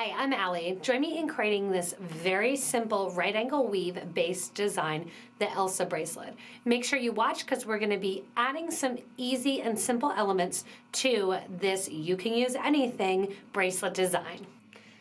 Hi, I'm Allie. Join me in creating this very simple right angle weave based design, the Elsa Bracelet. Make sure you watch because we're going to be adding some easy and simple elements to this you can use anything bracelet design.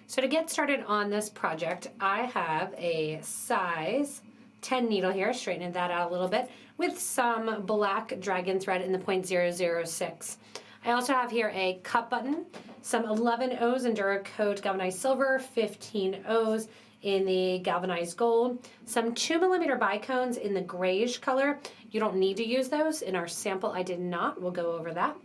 So to get started on this project, I have a size 10 needle here, straighten that out a little bit, with some black dragon thread in the 0.006. I also have here a cup button, some 11 O's in Duracoat galvanized silver, 15 O's in the galvanized gold, some 2mm bicones in the grayish color. You don't need to use those. In our sample, I did not. We'll go over that.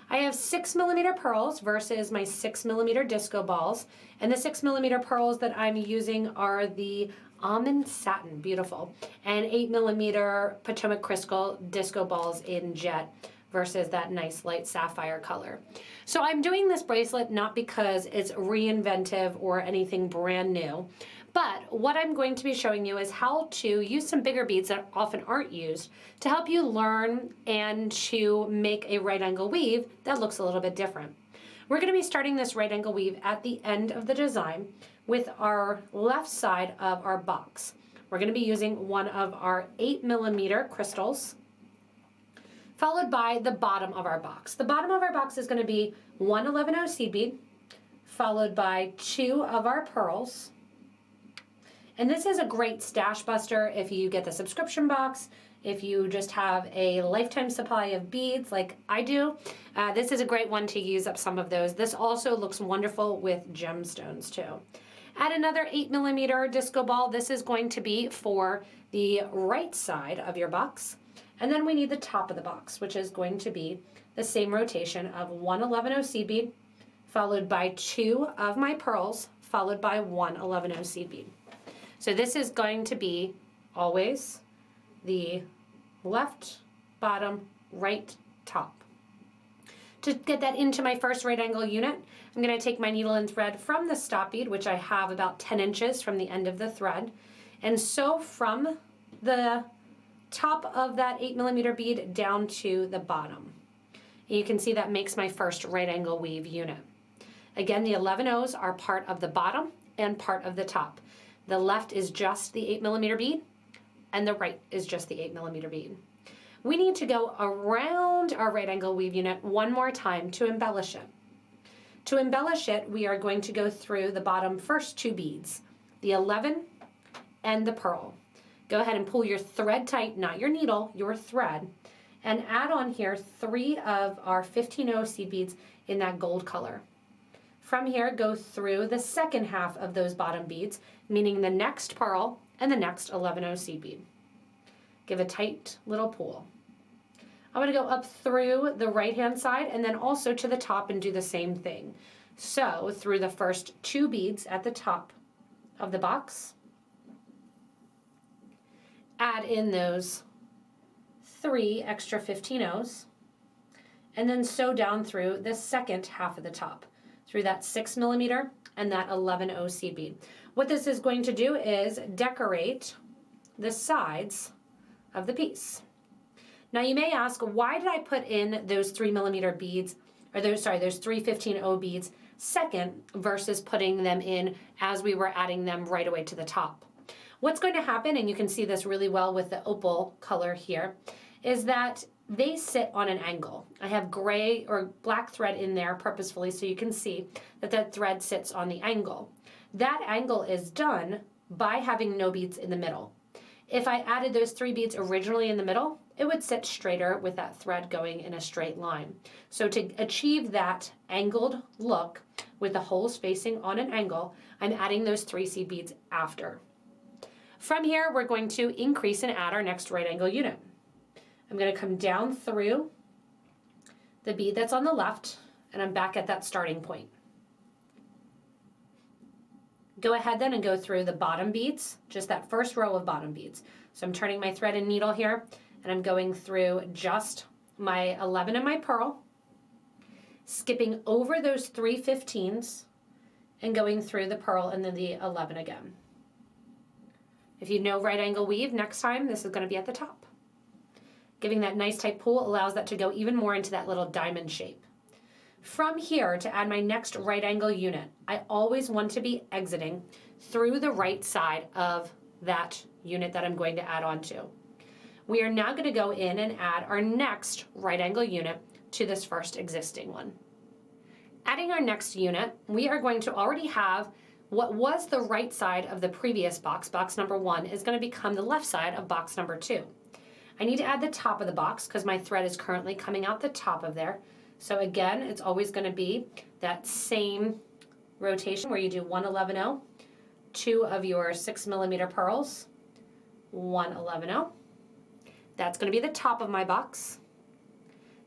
I have 6mm pearls versus my 6mm disco balls. And the 6mm pearls that I'm using are the almond satin, beautiful, and 8mm Potomac crystal disco balls in jet versus that nice light sapphire color. So I'm doing this bracelet not because it's reinventive or anything brand new, but what I'm going to be showing you is how to use some bigger beads that often aren't used to help you learn and to make a right angle weave that looks a little bit different. We're going to be starting this right angle weave at the end of the design with our left side of our box. We're going to be using one of our 8mm crystals, followed by the bottom of our box. The bottom of our box is going to be one 11O seed bead, followed by 2 of our pearls. And this is a great stash buster if you get the subscription box, if you just have a lifetime supply of beads like I do. This is a great one to use up some of those. This also looks wonderful with gemstones too. Add another 8mm disco ball. This is going to be for the right side of your box. And then we need the top of the box, which is going to be the same rotation of one 11O seed bead, followed by 2 of my pearls, followed by one 11O seed bead. So this is going to be always the left, bottom, right, top. To get that into my first right angle unit, I'm going to take my needle and thread from the stop bead, which I have about 10 inches from the end of the thread, and sew from the top of that 8mm bead down to the bottom. And you can see that makes my first right angle weave unit. Again, the 11 O's are part of the bottom and part of the top. The left is just the 8mm bead, and the right is just the 8mm bead. We need to go around our right angle weave unit one more time to embellish it. To embellish it, we are going to go through the bottom first 2 beads, the 11 and the pearl. Go ahead and pull your thread tight, not your needle, your thread, and add on here 3 of our 15O seed beads in that gold color. From here, go through the second half of those bottom beads, meaning the next pearl and the next 11O seed bead. Give a tight little pull. I'm going to go up through the right-hand side and then also to the top and do the same thing. So through the first 2 beads at the top of the box, add in those 3 extra 15Os, and then sew down through the second half of the top, through that 6mm and that 11O seed bead. What this is going to do is decorate the sides of the piece. Now you may ask, why did I put in those 3mm beads, or those 3 15O beads second versus putting them in as we were adding them right away to the top? What's going to happen, and you can see this really well with the opal color here, is that they sit on an angle. I have gray or black thread in there purposefully so you can see that that thread sits on the angle. That angle is done by having no beads in the middle. If I added those 3 beads originally in the middle, it would sit straighter with that thread going in a straight line. So to achieve that angled look with the holes facing on an angle, I'm adding those 3 seed beads after. From here, we're going to increase and add our next right angle unit. I'm going to come down through the bead that's on the left, and I'm back at that starting point. Go ahead then and go through the bottom beads, just that first row of bottom beads. So I'm turning my thread and needle here, and I'm going through just my 11 and my pearl, skipping over those 3 15s, and going through the pearl and then the 11 again. If you know right angle weave, next time this is going to be at the top. Giving that nice tight pull allows that to go even more into that little diamond shape. From here, to add my next right angle unit, I always want to be exiting through the right side of that unit that I'm going to add on to. We are now going to go in and add our next right angle unit to this first existing one. Adding our next unit, we are going to already have what was the right side of the previous box, box number 1, is going to become the left side of box number 2. I need to add the top of the box because my thread is currently coming out the top of there. So again, it's always going to be that same rotation where you do 1 11/0, 2 of your 6mm pearls, 1 11/0. That's going to be the top of my box.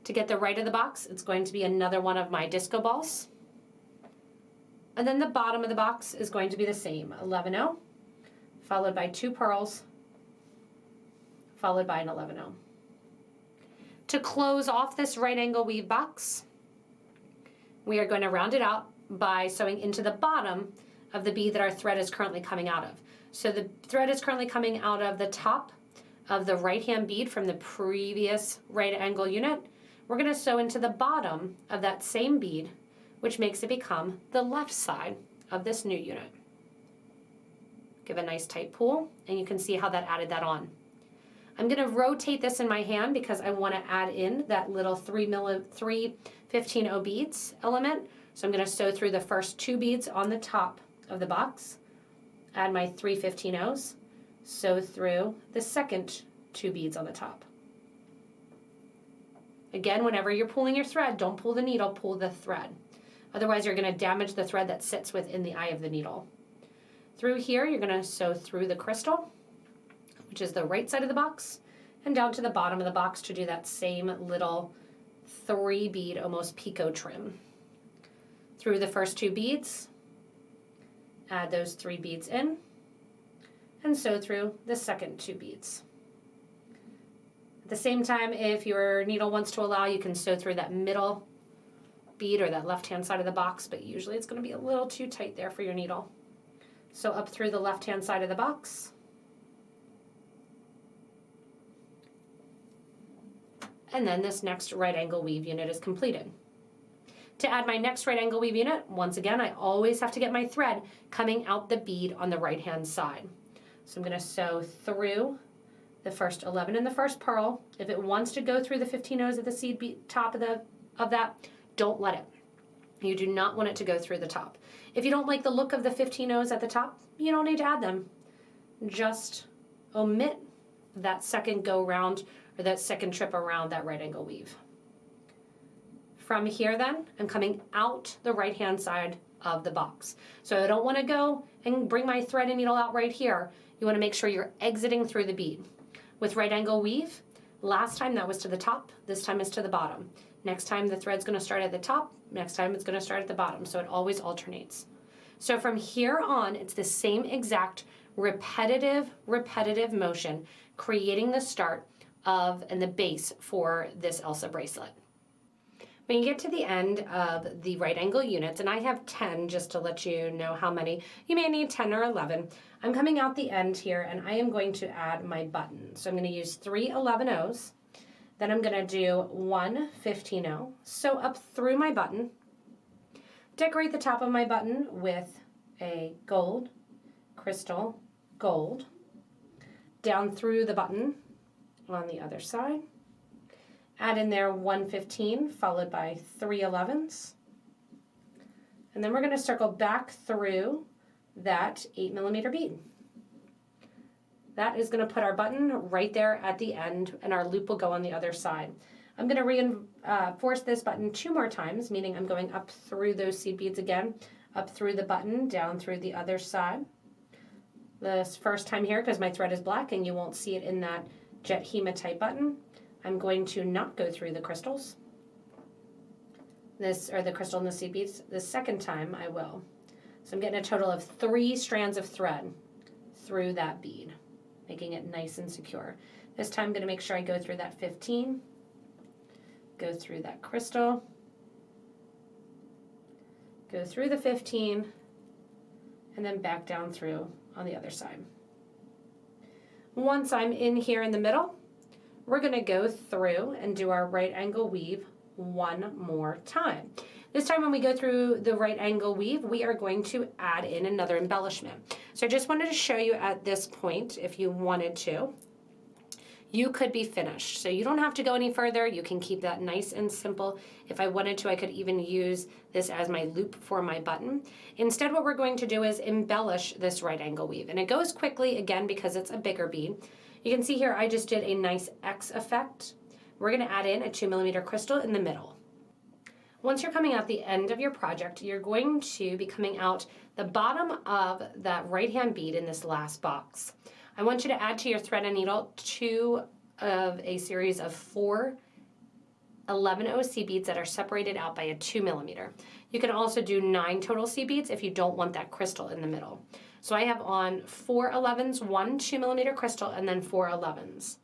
To get the right of the box, it's going to be another one of my disco balls. And then the bottom of the box is going to be the same, 11/0, followed by 2 pearls, followed by an 11/0. To close off this right angle weave box, we are going to round it out by sewing into the bottom of the bead that our thread is currently coming out of. So the thread is currently coming out of the top of the right hand bead from the previous right angle unit. We're going to sew into the bottom of that same bead, which makes it become the left side of this new unit. Give a nice tight pull, and you can see how that added that on. I'm going to rotate this in my hand because I want to add in that little 3 15/0 beads element. So I'm going to sew through the first 2 beads on the top of the box, add my 3 15/0s, sew through the second 2 beads on the top. Again, whenever you're pulling your thread, don't pull the needle, pull the thread. Otherwise, you're going to damage the thread that sits within the eye of the needle. Through here, you're going to sew through the crystal, which is the right side of the box, and down to the bottom of the box to do that same little 3 bead, almost picot trim. Through the first 2 beads, add those 3 beads in, and sew through the second 2 beads. At the same time, if your needle wants to allow, you can sew through that middle bead or that left-hand side of the box, but usually it's going to be a little too tight there for your needle. So up through the left-hand side of the box, and then this next right angle weave unit is completed. To add my next right angle weave unit, once again, I always have to get my thread coming out the bead on the right-hand side. So I'm going to sew through the first 11 and the first pearl. If it wants to go through the 15/0s at the seed bead top of that, don't let it. You do not want it to go through the top. If you don't like the look of the 15/0s at the top, you don't need to add them. Just omit that second go round or that second trip around that right angle weave. From here then, I'm coming out the right hand side of the box. So I don't want to go and bring my thread and needle out right here. You want to make sure you're exiting through the bead. With right angle weave, last time that was to the top, this time is to the bottom. Next time the thread's going to start at the top, next time it's going to start at the bottom, so it always alternates. So from here on, it's the same exact repetitive motion, creating the start of and the base for this Elsa bracelet. When you get to the end of the right angle units, and I have 10 just to let you know how many, you may need 10 or 11. I'm coming out the end here and I am going to add my button. So I'm going to use 3 11/0s, then I'm going to do 1 15/0, sew up through my button, decorate the top of my button with a gold, crystal, gold, down through the button on the other side. Add in there 1 15 followed by 3 11s. And then we're going to circle back through that 8mm bead. That is going to put our button right there at the end, and our loop will go on the other side. I'm going to reinforce this button 2 more times, meaning I'm going up through those seed beads again, up through the button, down through the other side. This first time here, because my thread is black and you won't see it in that jet hematite button, I'm going to not go through the crystals. The crystal and the seed beads. The second time I will. So I'm getting a total of 3 strands of thread through that bead, making it nice and secure. This time I'm going to make sure I go through that 15, go through that crystal, go through the 15, and then back down through on the other side. Once I'm in here in the middle, we're going to go through and do our right angle weave one more time. This time when we go through the right angle weave, we are going to add in another embellishment. So I just wanted to show you at this point, if you wanted to, you could be finished. So you don't have to go any further. You can keep that nice and simple. If I wanted to, I could even use this as my loop for my button. Instead, what we're going to do is embellish this right angle weave. And it goes quickly, again, because it's a bigger bead. You can see here, I just did a nice X effect. We're gonna add in a 2mm crystal in the middle. Once you're coming out the end of your project, you're going to be coming out the bottom of that right-hand bead in this last box. I want you to add to your thread and needle 2 of a series of 4 11O C beads that are separated out by a 2mm. You can also do 9 total C beads if you don't want that crystal in the middle. So I have on 4 11s, 1 2mm crystal, and then 4 11s.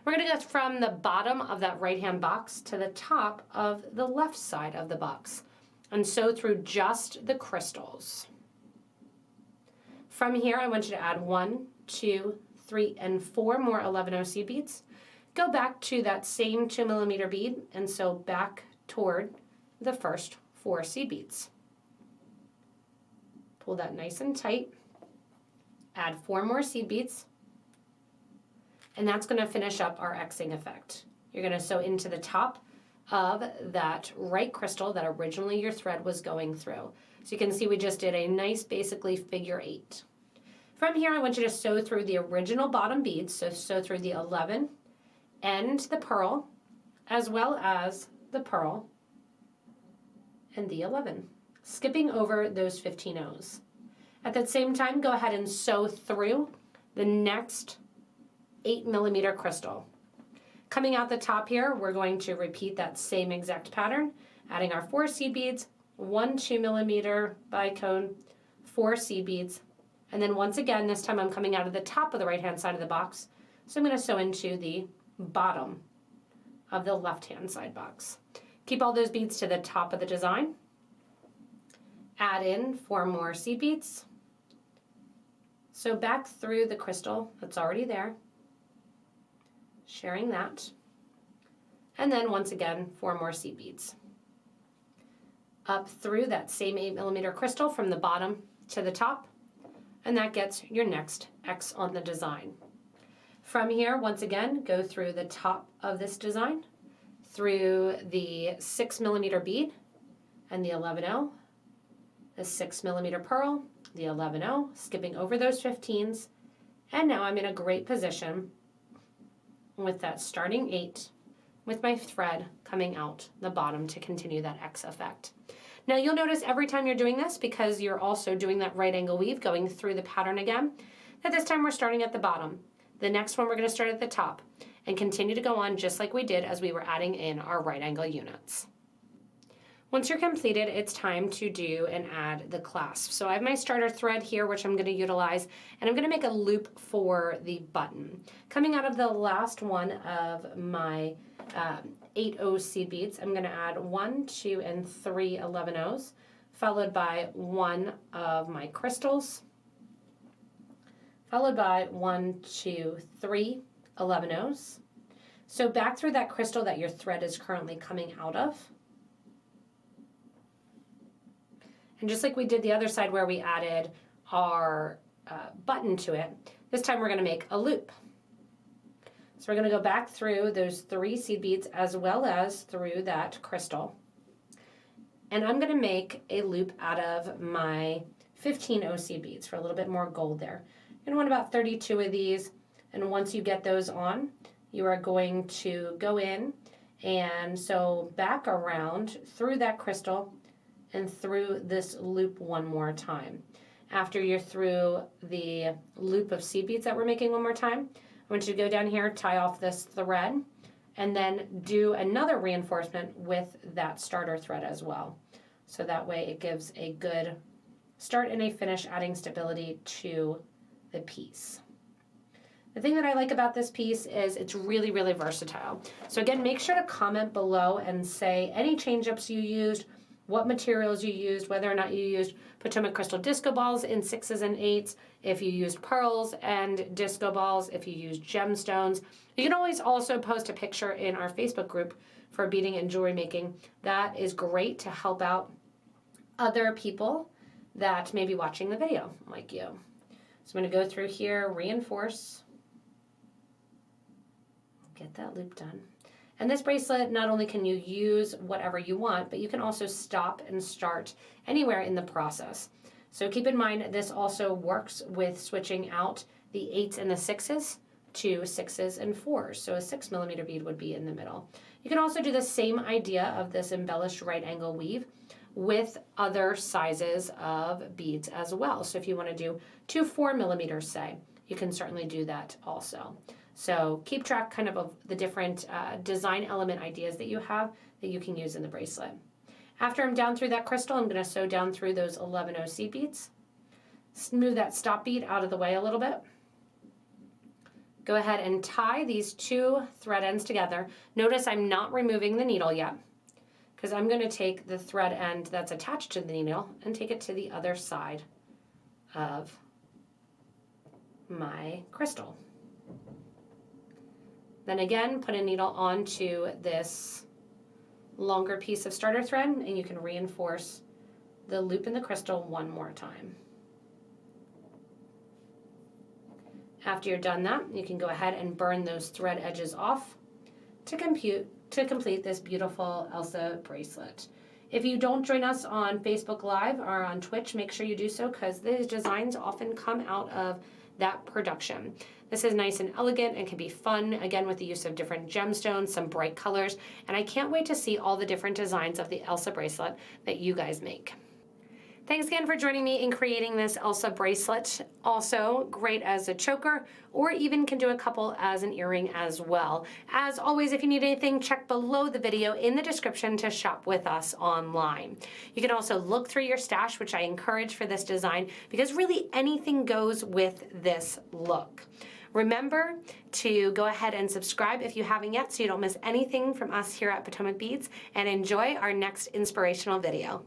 We're going to go from the bottom of that right-hand box to the top of the left side of the box and sew through just the crystals. From here, I want you to add 1, 2, 3, and 4 more 11O C beads. Go back to that same 2mm bead and sew back toward the first 4 C beads. Pull that nice and tight. Add 4 more seed beads. And that's going to finish up our Xing effect. You're going to sew into the top of that right crystal that originally your thread was going through. So you can see we just did a nice basically figure 8. From here I want you to sew through the original bottom beads, so sew through the 11 and the pearl, as well as the pearl and the 11, skipping over those 15 O's. At that same time, go ahead and sew through the next 8mm crystal. Coming out the top here, we're going to repeat that same exact pattern, adding our 4 seed beads, 1 2mm bicone, 4 seed beads, and then once again, this time I'm coming out of the top of the right-hand side of the box, so I'm going to sew into the bottom of the left-hand side box. Keep all those beads to the top of the design. Add in 4 more seed beads. Sew back through the crystal that's already there, sharing that. And then once again, 4 more seed beads. Up through that same 8mm crystal from the bottom to the top, and that gets your next X on the design. From here, once again, go through the top of this design, through the 6mm bead and the 11O, the 6mm pearl, the 11O, skipping over those 15s, and now I'm in a great position with that starting 8 with my thread coming out the bottom to continue that X effect. Now you'll notice every time you're doing this, because you're also doing that right angle weave going through the pattern again, that this time we're starting at the bottom. The next one we're going to start at the top and continue to go on just like we did as we were adding in our right angle units. Once you're completed, it's time to do and add the clasp. So I have my starter thread here, which I'm going to utilize, and I'm going to make a loop for the button. Coming out of the last one of my 8O seed beads, I'm going to add 1, 2, and 3 11Os, followed by 1 of my crystals, followed by 1, 2, 3 11Os. So back through that crystal that your thread is currently coming out of. And just like we did the other side where we added our button to it, this time we're going to make a loop. So we're going to go back through those 3 seed beads as well as through that crystal. And I'm going to make a loop out of my 15O seed beads for a little bit more gold there. You're going to want about 32 of these, and once you get those on, you are going to go in and sew back around through that crystal and through this loop one more time. After you're through the loop of seed beads that we're making one more time, I want you to go down here, tie off this thread, and then do another reinforcement with that starter thread as well. So that way it gives a good start and a finish, adding stability to the piece. The thing that I like about this piece is it's really, really versatile. So again, make sure to comment below and say any change-ups you used, what materials you used, whether or not you used Potomac crystal disco balls in 6s and 8s, if you used pearls and disco balls, if you used gemstones. You can always also post a picture in our Facebook group for beading and jewelry making. That is great to help out other people that may be watching the video like you. So I'm going to go through here, reinforce, get that loop done. And this bracelet, not only can you use whatever you want, but you can also stop and start anywhere in the process. So keep in mind, this also works with switching out the 8s and the 6s to 6s and 4s. So a 6mm bead would be in the middle. You can also do the same idea of this embellished right angle weave with other sizes of beads as well. So if you want to do 2 4mm, say, you can certainly do that also. So keep track kind of the different design element ideas that you have that you can use in the bracelet. After I'm down through that crystal, I'm going to sew down through those 11 OC beads. Move that stop bead out of the way a little bit. Go ahead and tie these 2 thread ends together. Notice I'm not removing the needle yet, because I'm going to take the thread end that's attached to the needle and take it to the other side of my crystal. Then again, put a needle onto this longer piece of starter thread, and you can reinforce the loop in the crystal one more time. After you're done that, you can go ahead and burn those thread edges off to complete this beautiful Elsa bracelet. If you don't join us on Facebook Live or on Twitch, make sure you do so, because these designs often come out of that production. This is nice and elegant and can be fun, again, with the use of different gemstones, some bright colors, and I can't wait to see all the different designs of the Elsa bracelet that you guys make. Thanks again for joining me in creating this Elsa bracelet. Also great as a choker, or even can do a couple as an earring as well. As always, if you need anything, check below the video in the description to shop with us online. You can also look through your stash, which I encourage for this design, because really anything goes with this look. Remember to go ahead and subscribe if you haven't yet, so you don't miss anything from us here at Potomac Beads, and enjoy our next inspirational video.